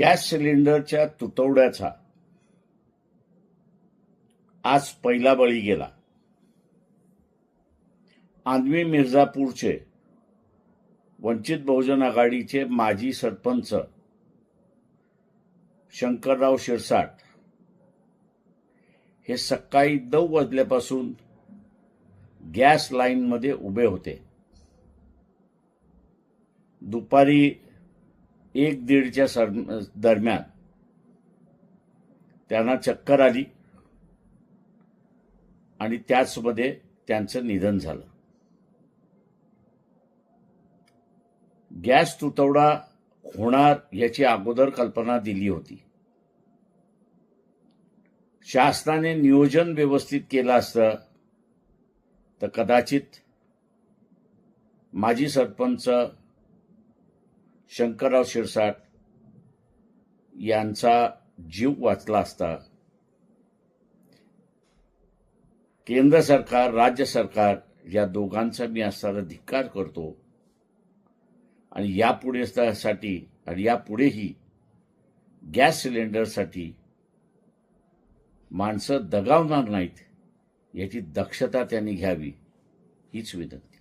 Gas सिलेंडरच्या तुटवड्याचा आज पहिला बळी गेला. आंधळी मिर्झापूरचे वंचित बहुजन आघाडीचे माजी सरपंच शंकरराव शिरसाट हे सकाळी 9 वाजल्यापासून गॅस लाईनमध्ये उभे होते. दुपारी 1-1:30च्या दरम्यान त्यांना चक्कर आली आणि त्याचमध्ये त्यांचं निधन झालं. गॅस तुटवडा होणार याची अगोदर कल्पना दिली होती. शासनाने नियोजन व्यवस्थित केलं असतं तर कदाचित माजी सरपंच शंकरराव शिरसाट यांचा जीव वाचला असता. केंद्र सरकार, राज्य सरकार या दोघांचा मी असणारा धिक्कार करतो आणि यापुढेही गॅस सिलेंडरसाठी माणसं दगावणार नाहीत याची दक्षता त्यांनी घ्यावी हीच विनंती.